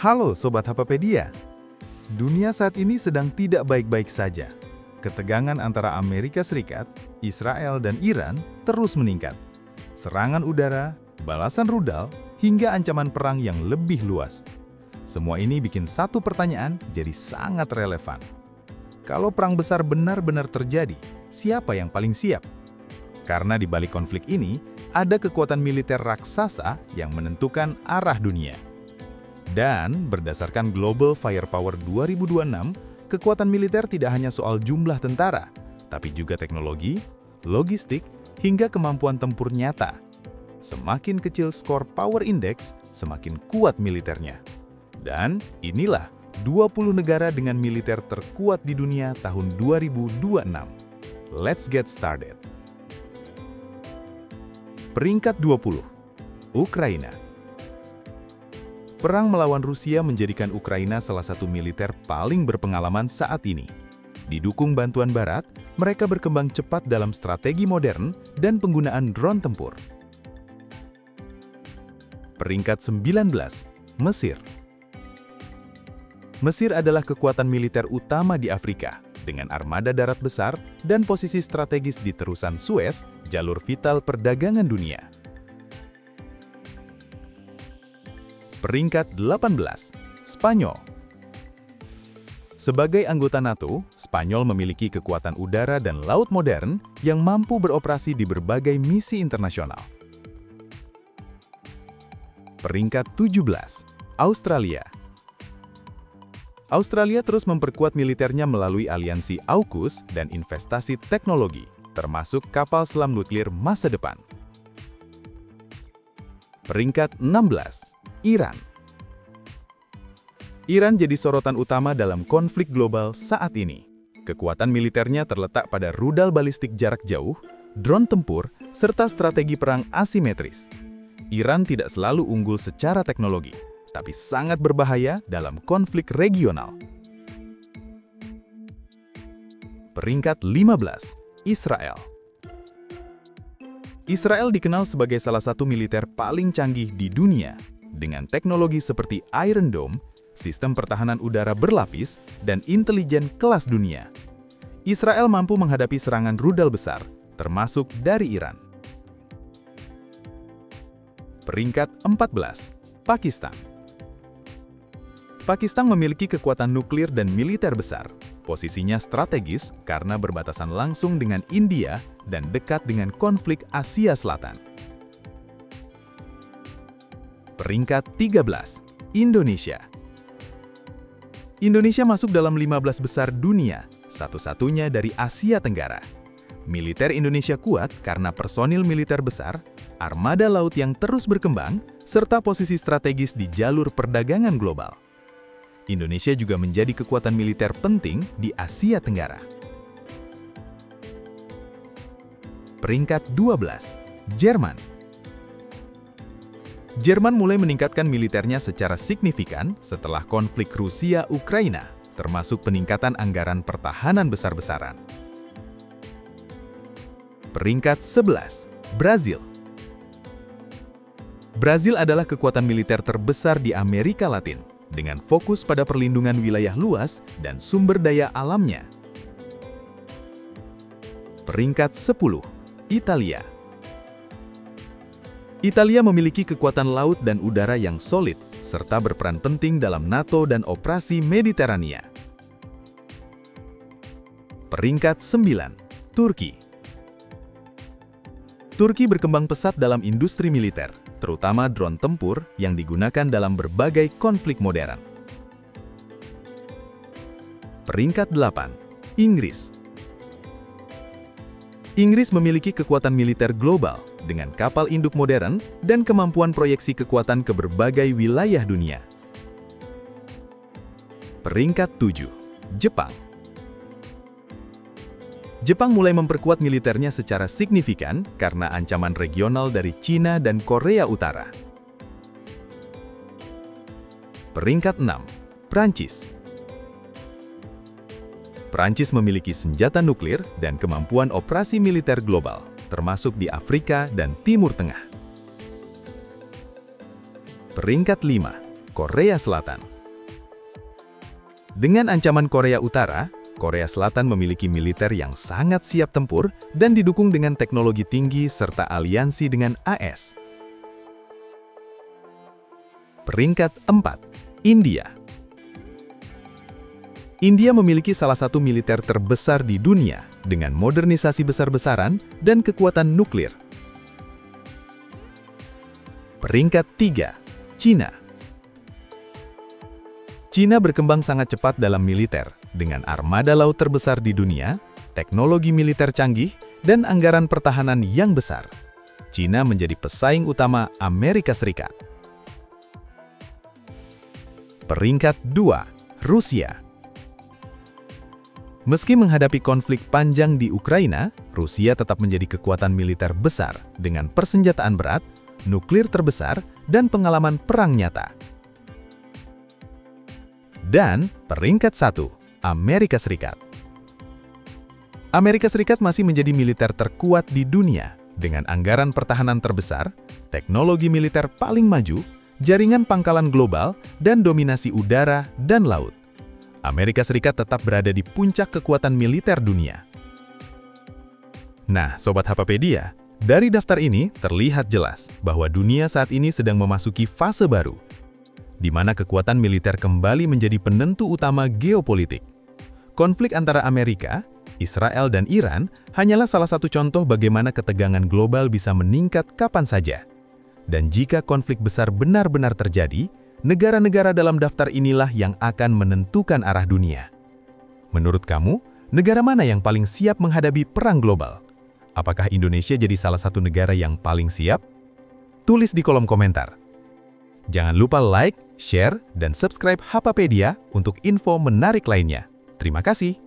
Halo Sobat Hapapedia. Dunia saat ini sedang tidak baik-baik saja. Ketegangan antara Amerika Serikat, Israel, dan Iran terus meningkat. Serangan udara, balasan rudal, hingga ancaman perang yang lebih luas. Semua ini bikin satu pertanyaan jadi sangat relevan. Kalau perang besar benar-benar terjadi, siapa yang paling siap? Karena di balik konflik ini, ada kekuatan militer raksasa yang menentukan arah dunia. Dan berdasarkan Global Firepower 2026, kekuatan militer tidak hanya soal jumlah tentara, tapi juga teknologi, logistik, hingga kemampuan tempur nyata. Semakin kecil skor Power Index, semakin kuat militernya. Dan inilah 20 negara dengan militer terkuat di dunia tahun 2026. Let's get started. Peringkat 20. Ukraina. Perang melawan Rusia menjadikan Ukraina salah satu militer paling berpengalaman saat ini. Didukung bantuan Barat, mereka berkembang cepat dalam strategi modern dan penggunaan drone tempur. Peringkat 19. Mesir. Mesir adalah kekuatan militer utama di Afrika, dengan armada darat besar dan posisi strategis di terusan Suez, jalur vital perdagangan dunia. Peringkat 18. Spanyol. Sebagai anggota NATO, Spanyol memiliki kekuatan udara dan laut modern yang mampu beroperasi di berbagai misi internasional. Peringkat 17. Australia. Australia terus memperkuat militernya melalui aliansi AUKUS dan investasi teknologi, termasuk kapal selam nuklir masa depan. Peringkat 16. Iran. Iran jadi sorotan utama dalam konflik global saat ini. Kekuatan militernya terletak pada rudal balistik jarak jauh, drone tempur, serta strategi perang asimetris. Iran tidak selalu unggul secara teknologi, tapi sangat berbahaya dalam konflik regional. Peringkat 15. Israel. Israel dikenal sebagai salah satu militer paling canggih di dunia, dengan teknologi seperti Iron Dome, sistem pertahanan udara berlapis, dan intelijen kelas dunia. Israel mampu menghadapi serangan rudal besar, termasuk dari Iran. Peringkat 14. Pakistan. Pakistan memiliki kekuatan nuklir dan militer besar. Posisinya strategis karena berbatasan langsung dengan India dan dekat dengan konflik Asia Selatan. Peringkat 13. Indonesia. Indonesia masuk dalam 15 besar dunia, satu-satunya dari Asia Tenggara. Militer Indonesia kuat karena personil militer besar, armada laut yang terus berkembang, serta posisi strategis di jalur perdagangan global. Indonesia juga menjadi kekuatan militer penting di Asia Tenggara. Peringkat 12. Jerman. Jerman mulai meningkatkan militernya secara signifikan setelah konflik Rusia-Ukraina, termasuk peningkatan anggaran pertahanan besar-besaran. Peringkat 11. Brazil. Brazil adalah kekuatan militer terbesar di Amerika Latin, dengan fokus pada perlindungan wilayah luas dan sumber daya alamnya. Peringkat 10. Italia. Italia memiliki kekuatan laut dan udara yang solid, serta berperan penting dalam NATO dan operasi Mediterania. Peringkat 9. Turki. Turki berkembang pesat dalam industri militer, terutama drone tempur yang digunakan dalam berbagai konflik modern. Peringkat 8. Inggris. Inggris memiliki kekuatan militer global dengan kapal induk modern dan kemampuan proyeksi kekuatan ke berbagai wilayah dunia. Peringkat 7. Jepang. Jepang mulai memperkuat militernya secara signifikan karena ancaman regional dari Cina dan Korea Utara. Peringkat 6. Prancis. Prancis memiliki senjata nuklir dan kemampuan operasi militer global, termasuk di Afrika dan Timur Tengah. Peringkat 5. Korea Selatan. Dengan ancaman Korea Utara, Korea Selatan memiliki militer yang sangat siap tempur dan didukung dengan teknologi tinggi serta aliansi dengan AS. Peringkat 4. India. India memiliki salah satu militer terbesar di dunia dengan modernisasi besar-besaran dan kekuatan nuklir. Peringkat 3. Cina. Cina berkembang sangat cepat dalam militer dengan armada laut terbesar di dunia, teknologi militer canggih, dan anggaran pertahanan yang besar. Cina menjadi pesaing utama Amerika Serikat. Peringkat 2. Rusia. Meski menghadapi konflik panjang di Ukraina, Rusia tetap menjadi kekuatan militer besar dengan persenjataan berat, nuklir terbesar, dan pengalaman perang nyata. Dan peringkat 1. Amerika Serikat. Amerika Serikat masih menjadi militer terkuat di dunia dengan anggaran pertahanan terbesar, teknologi militer paling maju, jaringan pangkalan global, dan dominasi udara dan laut. Amerika Serikat tetap berada di puncak kekuatan militer dunia. Nah, Sobat Hapapedia, dari daftar ini terlihat jelas bahwa dunia saat ini sedang memasuki fase baru, di mana kekuatan militer kembali menjadi penentu utama geopolitik. Konflik antara Amerika, Israel, dan Iran hanyalah salah satu contoh bagaimana ketegangan global bisa meningkat kapan saja. Dan jika konflik besar benar-benar terjadi, negara-negara dalam daftar inilah yang akan menentukan arah dunia. Menurut kamu, negara mana yang paling siap menghadapi perang global? Apakah Indonesia jadi salah satu negara yang paling siap? Tulis di kolom komentar. Jangan lupa like, share, dan subscribe Hapapedia untuk info menarik lainnya. Terima kasih.